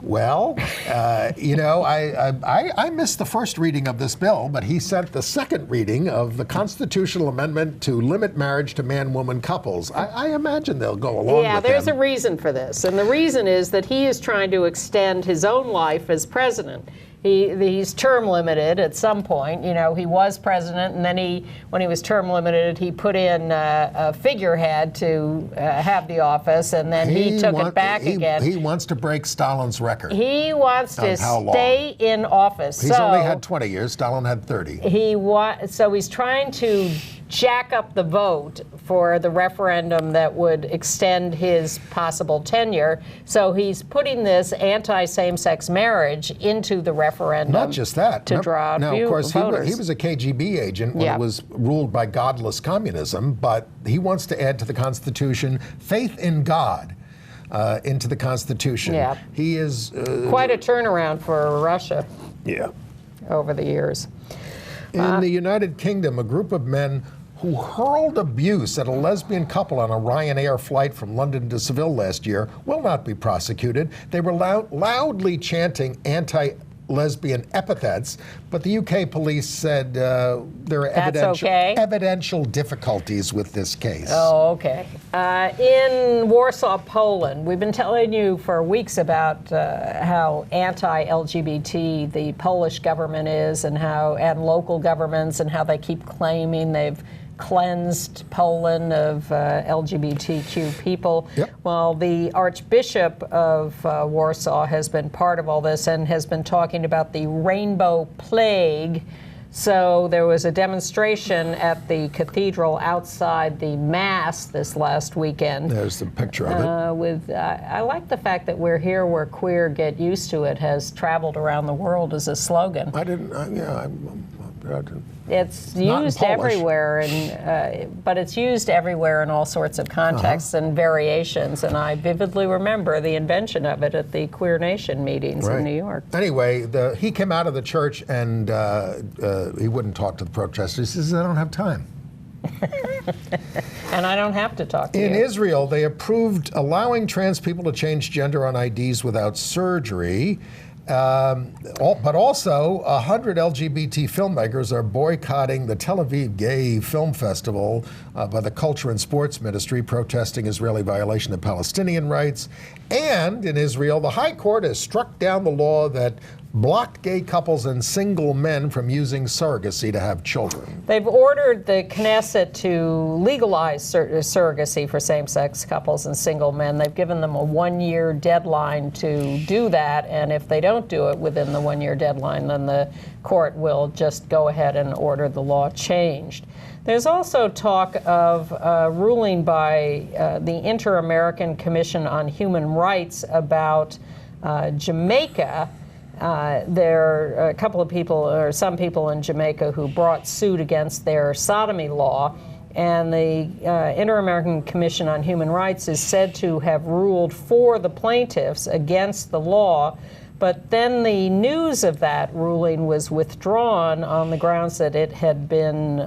Well, I missed the first reading of this bill, but he sent the second reading of the constitutional amendment to limit marriage to man-woman couples. I imagine they'll go along with Yeah, there's him. a reason for this, and the reason is that he is trying to extend his own life as president. He's term limited at some point. You know, he was president, and then when he was term limited, he put in a figurehead to have the office, and then he took it back again. He wants to break Stalin's record. He wants to stay in office. He's only had 20 years. Stalin had 30. So he's trying to jack up the vote for the referendum that would extend his possible tenure. So he's putting this anti-same-sex marriage into the referendum. Not just that. To draw out Now, of course, voters. he was a KGB agent when it was ruled by godless communism, but he wants to add to the Constitution faith in God into the Constitution. Yeah. He is... quite a turnaround for Russia over the years. In the United Kingdom, a group of men who hurled abuse at a lesbian couple on a Ryanair flight from London to Seville last year will not be prosecuted. They were loudly chanting anti-lesbian epithets, but the UK police said there are evidential difficulties with this case. Oh, okay. In Warsaw, Poland, we've been telling you for weeks about how anti-LGBT the Polish government is, and local governments, and how they keep claiming they've cleansed Poland of LGBTQ people. Yep. Well, the Archbishop of Warsaw has been part of all this and has been talking about the rainbow plague. So there was a demonstration at the cathedral outside the Mass this last weekend. There's the picture of it. I like the fact that "We're here, we're queer, get used to it" has traveled around the world as a slogan. I didn't. It's used everywhere, but it's used everywhere in all sorts of contexts and variations. And I vividly remember the invention of it at the Queer Nation meetings in New York. Anyway, he came out of the church and he wouldn't talk to the protesters. He says, "I don't have time." And I don't have to talk to you. In Israel, they approved allowing trans people to change gender on IDs without surgery. But also, 100 LGBT filmmakers are boycotting the Tel Aviv Gay Film Festival by the Culture and Sports Ministry, protesting Israeli violation of Palestinian rights. And in Israel, the High Court has struck down the law that blocked gay couples and single men from using surrogacy to have children. They've ordered the Knesset to legalize surrogacy for same-sex couples and single men. They've given them a one-year deadline to do that, and if they don't do it within the one-year deadline, then the court will just go ahead and order the law changed. There's also talk of a ruling by the Inter-American Commission on Human Rights about Jamaica. There are a couple of people, or some people in Jamaica, who brought suit against their sodomy law, and the Inter-American Commission on Human Rights is said to have ruled for the plaintiffs against the law. But then the news of that ruling was withdrawn on the grounds that it had been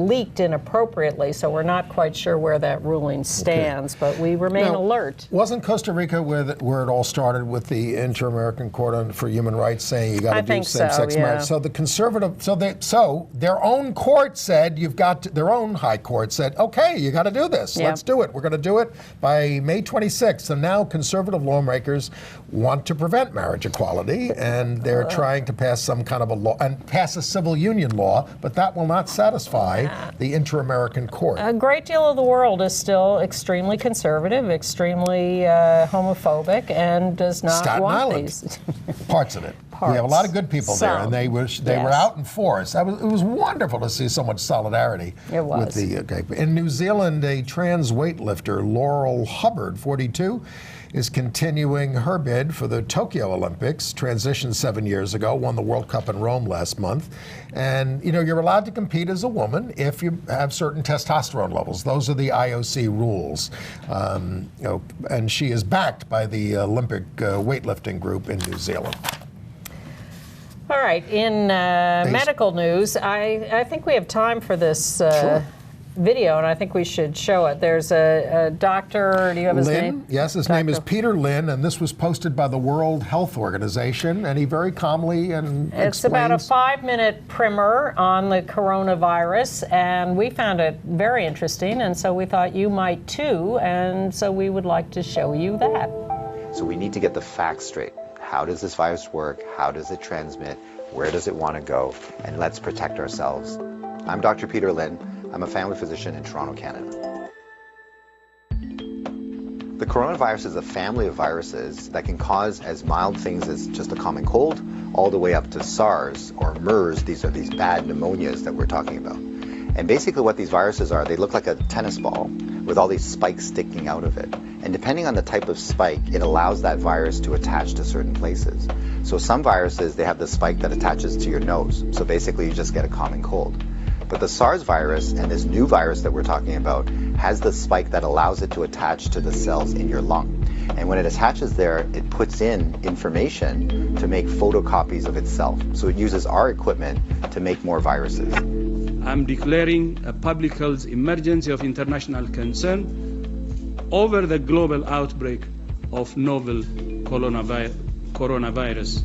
leaked inappropriately, so we're not quite sure where that ruling stands, but we remain alert. Wasn't Costa Rica where it all started with the Inter-American Court for Human Rights saying you got to do same-sex marriage? So the conservative, so their own court said their own high court said, okay, you got to do this. Let's do it. We're going to do it by May 26th. And now conservative lawmakers want to prevent marriage equality, and they're trying to pass some kind of a law and pass a civil union law, but that will not satisfy the Inter-American Court. A great deal of the world is still extremely conservative, extremely homophobic, and does not Staten want Island. these. Parts of it. parts. We have a lot of good people there, and they were out in force. It was wonderful to see so much solidarity. It was. With the, in New Zealand, a trans weightlifter, Laurel Hubbard, 42, is continuing her bid for the Tokyo Olympics. Transitioned 7 years ago, won the World Cup in Rome last month. And you're allowed to compete as a woman if you have certain testosterone levels. Those are the IOC rules. And she is backed by the Olympic weightlifting group in New Zealand. All right, in medical news, I think we have time for this video, and I think we should show it. There's a doctor, do you have his name? Yes, his name is Peter Lynn, and this was posted by the World Health Organization, and he very calmly It's about a 5-minute primer on the coronavirus, and we found it very interesting, and so we thought you might too, and so we would like to show you that. So we need to get the facts straight. How does this virus work? How does it transmit? Where does it want to go? And let's protect ourselves. I'm Dr. Peter Lynn. I'm a family physician in Toronto, Canada. The coronavirus is a family of viruses that can cause as mild things as just a common cold, all the way up to SARS or MERS. These are these bad pneumonias that we're talking about. And basically what these viruses are, they look like a tennis ball with all these spikes sticking out of it. And depending on the type of spike, it allows that virus to attach to certain places. So some viruses, they have the spike that attaches to your nose. So basically you just get a common cold. But the SARS virus and this new virus that we're talking about has the spike that allows it to attach to the cells in your lung. And when it attaches there, it puts in information to make photocopies of itself. So it uses our equipment to make more viruses. I'm declaring a public health emergency of international concern over the global outbreak of novel coronavirus.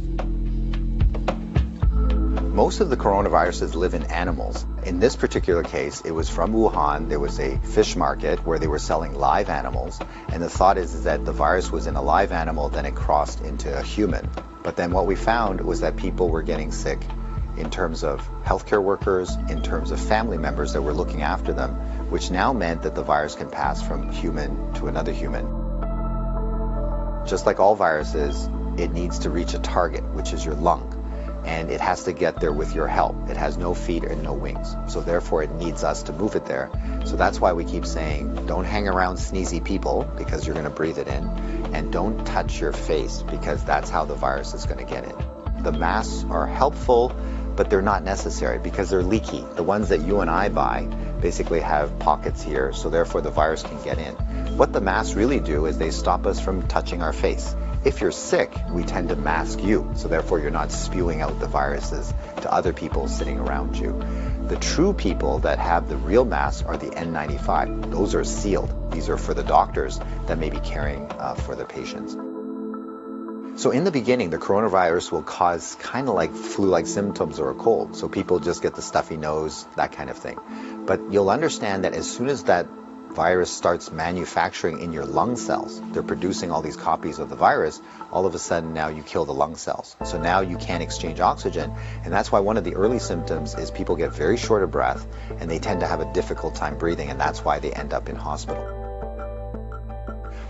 Most of the coronaviruses live in animals. In this particular case, it was from Wuhan. There was a fish market where they were selling live animals. And the thought is that the virus was in a live animal, then it crossed into a human. But then what we found was that people were getting sick in terms of healthcare workers, in terms of family members that were looking after them, which now meant that the virus can pass from human to another human. Just like all viruses, it needs to reach a target, which is your lung. And it has to get there with your help. It has no feet and no wings. So therefore it needs us to move it there. So that's why we keep saying, don't hang around sneezy people because you're gonna breathe it in. And don't touch your face because that's how the virus is gonna get in. The masks are helpful, but they're not necessary because they're leaky. The ones that you and I buy basically have pockets here, so therefore the virus can get in. What the masks really do is they stop us from touching our face. If you're sick, we tend to mask you, so therefore you're not spewing out the viruses to other people sitting around you. The true people that have the real masks are the N95. Those are sealed. These are for the doctors that may be caring for the patients. So in the beginning, the coronavirus will cause kind of like flu-like symptoms or a cold. So people just get the stuffy nose, that kind of thing. But you'll understand that as soon as that virus starts manufacturing in your lung cells, they're producing all these copies of the virus, all of a sudden now you kill the lung cells. So now you can't exchange oxygen, and that's why one of the early symptoms is people get very short of breath and they tend to have a difficult time breathing, and that's why they end up in hospital.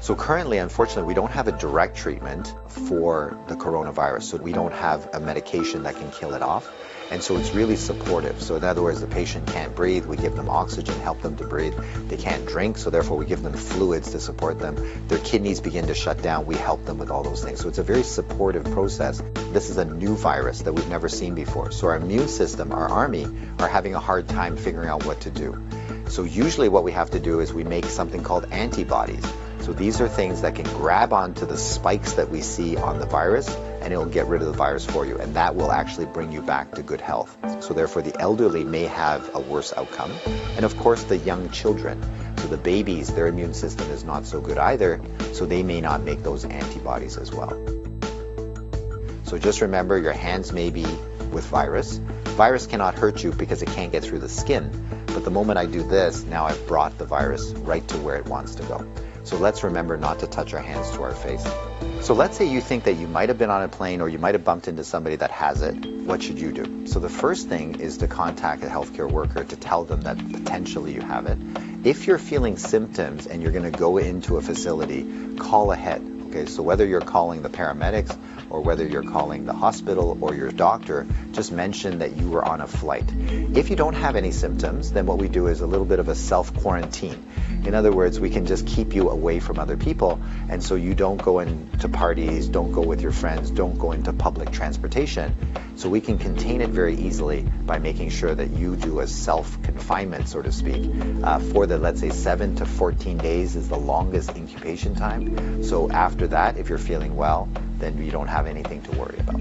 So currently, unfortunately, we don't have a direct treatment for the coronavirus, so we don't have a medication that can kill it off. And so it's really supportive. So in other words, the patient can't breathe, we give them oxygen, help them to breathe. They can't drink, so therefore we give them fluids to support them. Their kidneys begin to shut down, we help them with all those things. So it's a very supportive process. This is a new virus that we've never seen before. So our immune system, our army, are having a hard time figuring out what to do. So usually what we have to do is we make something called antibodies. So these are things that can grab onto the spikes that we see on the virus, and it'll get rid of the virus for you, and that will actually bring you back to good health. So therefore the elderly may have a worse outcome, and of course the young children. So the babies, their immune system is not so good either, so they may not make those antibodies as well. So just remember, your hands may be with virus. Virus cannot hurt you because it can't get through the skin, but the moment I do this, now I've brought the virus right to where it wants to go. So let's remember not to touch our hands to our face. So let's say you think that you might have been on a plane or you might have bumped into somebody that has it. What should you do? So the first thing is to contact a healthcare worker to tell them that potentially you have it. If you're feeling symptoms and you're going to go into a facility, call ahead. Okay, so whether you're calling the paramedics or whether you're calling the hospital or your doctor, just mention that you were on a flight. If you don't have any symptoms, then what we do is a little bit of a self-quarantine. In other words, we can just keep you away from other people, and so you don't go into parties, don't go with your friends, don't go into public transportation. So we can contain it very easily by making sure that you do a self-confinement, so to speak, for the, let's say, 7 to 14 days is the longest incubation time. So after that, if you're feeling well, then you don't have anything to worry about.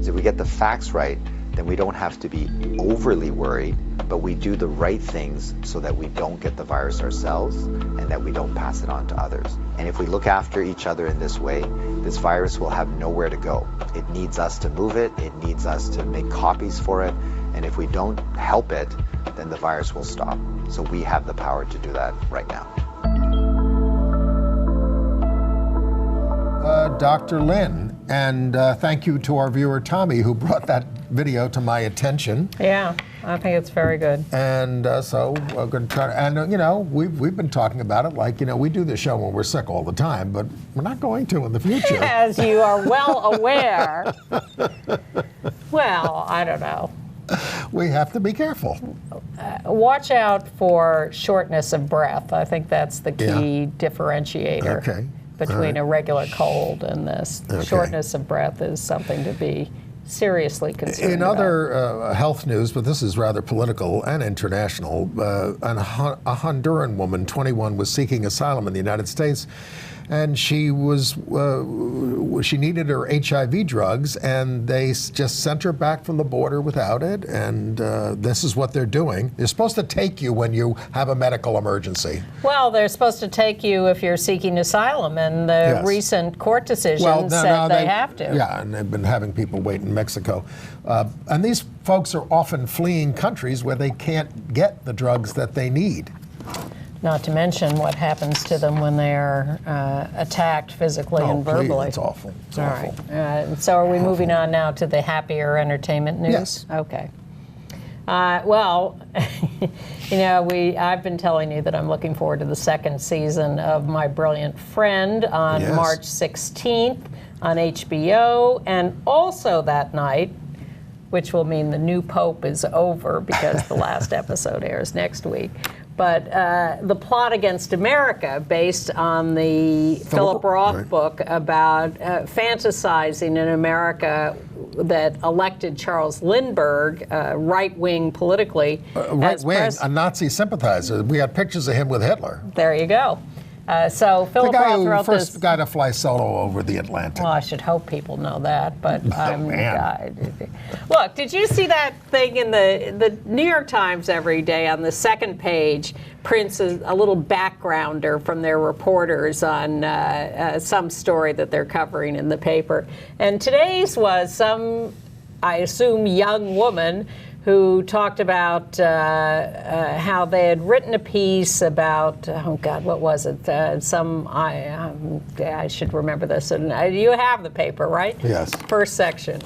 If we get the facts right, then we don't have to be overly worried, but we do the right things so that we don't get the virus ourselves and that we don't pass it on to others. And if we look after each other in this way, this virus will have nowhere to go. It needs us to move it, it needs us to make copies for it, and if we don't help it, then the virus will stop. So we have the power to do that right now. Dr. Lynn, and thank you to our viewer Tommy who brought that video to my attention. Yeah, I think it's very good. And so we're going to try to, and you know, we've been talking about it like, you know, we do this show when we're sick all the time, but we're not going to in the future. As you are well aware. Well, I don't know. We have to be careful. Watch out for shortness of breath. I think that's the key differentiator between a regular cold and this. Shortness of breath is something to be seriously concerned In other health news, but this is rather political and international, a Honduran woman, 21, was seeking asylum in the United States, and she needed her HIV drugs, and they just sent her back from the border without it, and this is what they're doing. They're supposed to take you when you have a medical emergency. Well, they're supposed to take you if you're seeking asylum, and the recent court decision said they have to. Yeah, and they've been having people wait in Mexico. And these folks are often fleeing countries where they can't get the drugs that they need. Not to mention what happens to them when they are attacked physically and verbally. It's awful. It's awful. Right. So are we moving on now to the happier entertainment news? Yes. Okay. Well, you know, I've been telling you that I'm looking forward to the second season of My Brilliant Friend on March 16th on HBO, and also that night, which will mean the new Pope is over because the last episode airs next week. But The Plot Against America, based on the Philip Roth book about fantasizing in America that elected Charles Lindbergh, right-wing politically. Right-wing, a Nazi sympathizer. We had pictures of him with Hitler. There you go. So Philip Roth wrote this. The first guy to fly solo over the Atlantic. Well, I should hope people know that, but look, did you see that thing in the New York Times every day on the second page prints a little backgrounder from their reporters on some story that they're covering in the paper. And today's was some, I assume, young woman who talked about how they had written a piece about, oh God, what was it? I should remember this. And you have the paper, right? Yes. First section.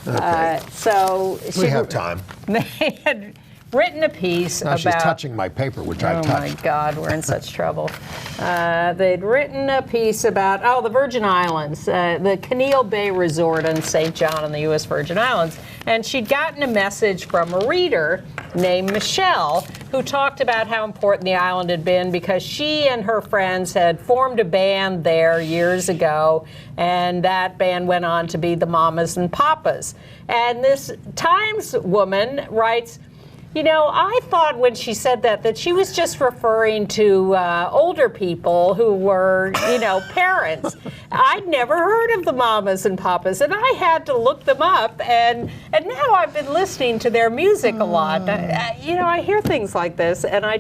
Okay. So we have time. They had written a piece about... She's touching my paper, which I touched. Oh my God, we're in such trouble. They'd written a piece about, the Virgin Islands, the Caneel Bay Resort in St. John in the U.S. Virgin Islands. And she'd gotten a message from a reader named Michelle, who talked about how important the island had been because she and her friends had formed a band there years ago, and that band went on to be the Mamas and Papas. And this Times woman writes, you know, I thought when she said that she was just referring to older people who were, you know, parents. I'd never heard of the Mamas and Papas, and I had to look them up, and now I've been listening to their music a lot. You know, I hear things like this, and I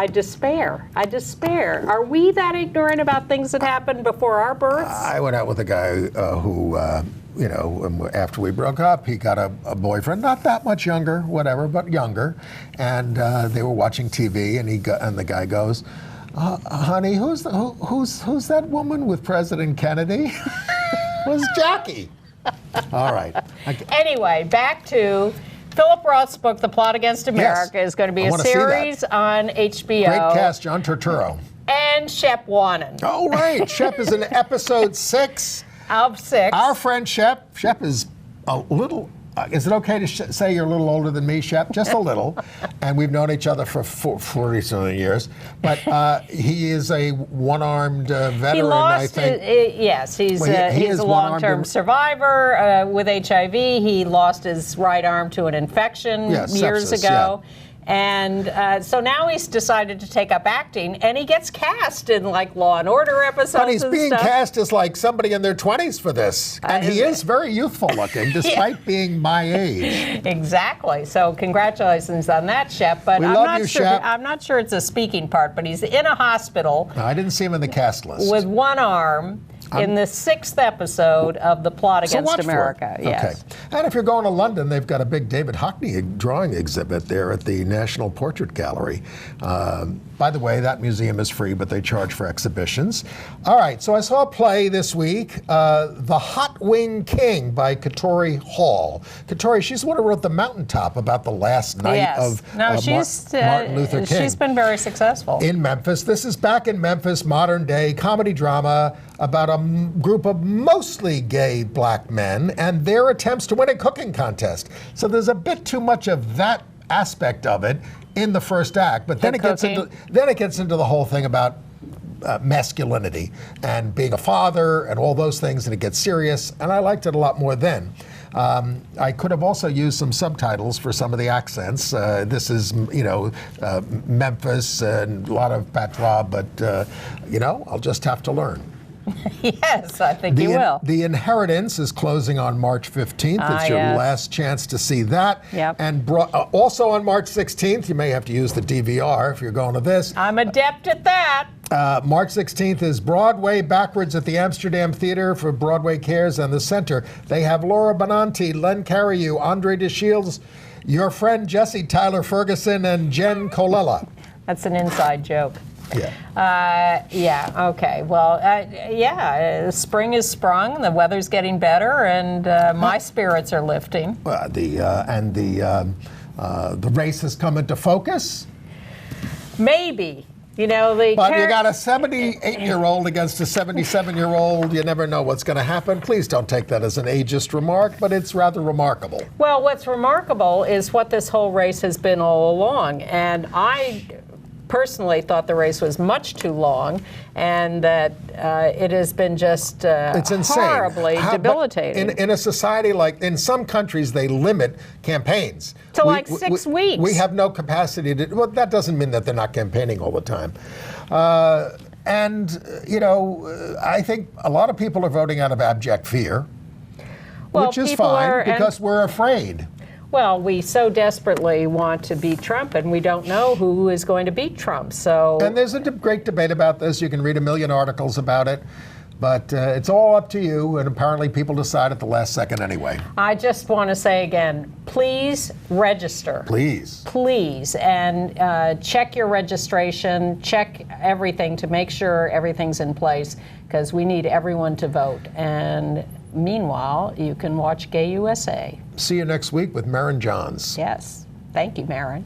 despair. I despair. Are we that ignorant about things that happened before our births? I went out with a guy who... you know, after we broke up, he got a boyfriend, not that much younger, whatever, but younger, and they were watching TV, and the guy goes, "Honey, who's that woman with President Kennedy?" It was Jackie. All right. Anyway, back to Philip Roth's book, The Plot Against America, is going to be a series on HBO. Great cast, John Turturro. And Shep Wannen. Oh, right. Shep is in episode 6. Of 6. Our friend Shep. Shep is a little... is it okay to say you're a little older than me, Shep? Just a little. And we've known each other for 40-something years. But he is a one-armed veteran, he lost, I think. Yes, he's he is a long-term survivor with HIV. He lost his right arm to an infection years sepsis, ago. Yeah. And so now he's decided to take up acting, and he gets cast in like Law and Order episodes. But he's being cast as like somebody in their 20s for this. And he is very youthful looking, despite being my age. Exactly. So congratulations on that, Shep. But I'm not sure it's a speaking part, but he's in a hospital. No, I didn't see him in the cast list. With one arm. In the 6th episode of The Plot Against America. Yes. Okay. And if you're going to London, they've got a big David Hockney drawing exhibit there at the National Portrait Gallery. By the way, that museum is free, but they charge for exhibitions. All right, so I saw a play this week, The Hot Wing King by Katori Hall. Katori, she's the one who wrote The Mountaintop about the last night of Martin Luther King. She's been very successful. In Memphis. This is back in Memphis, modern day comedy drama about a group of mostly gay black men and their attempts to win a cooking contest. So there's a bit too much of that aspect of it in the first act, but then it gets into the whole thing about masculinity and being a father and all those things, and it gets serious, and I liked it a lot more then. I could have also used some subtitles for some of the accents. This is, Memphis and a lot of patois, but, I'll just have to learn. Yes, I think you will. The Inheritance is closing on March 15th. It's your last chance to see that. Yep. And also on March 16th, you may have to use the DVR if you're going to this. I'm adept at that. March 16th is Broadway Backwards at the Amsterdam Theater for Broadway Cares and the Center. They have Laura Benanti, Len Cariou, Andre DeShields, your friend Jesse Tyler Ferguson, and Jen Colella. That's an inside joke. Yeah. Okay. Well, spring is sprung. The weather's getting better, and my spirits are lifting. The race has come into focus. Maybe. But you got a 78-year-old against a 77-year-old. You never know what's going to happen. Please don't take that as an ageist remark, but it's rather remarkable. Well, what's remarkable is what this whole race has been all along, and I personally thought the race was much too long, and that it has been just it's insane. Horribly debilitating. In a society like, in some countries, they limit campaigns. To 6 weeks. We have no capacity to, well, that doesn't mean that they're not campaigning all the time. I think a lot of people are voting out of abject fear, which is fine, because we're afraid. Well, we so desperately want to beat Trump, and we don't know who is going to beat Trump. And there's a great debate about this. You can read 1 million articles about it. But it's all up to you, and apparently people decide at the last second anyway. I just want to say again, please register. Please. Please, and check your registration, check everything to make sure everything's in place, because we need everyone to vote. And meanwhile, you can watch Gay USA. See you next week with Maren Johns. Yes. Thank you, Maren.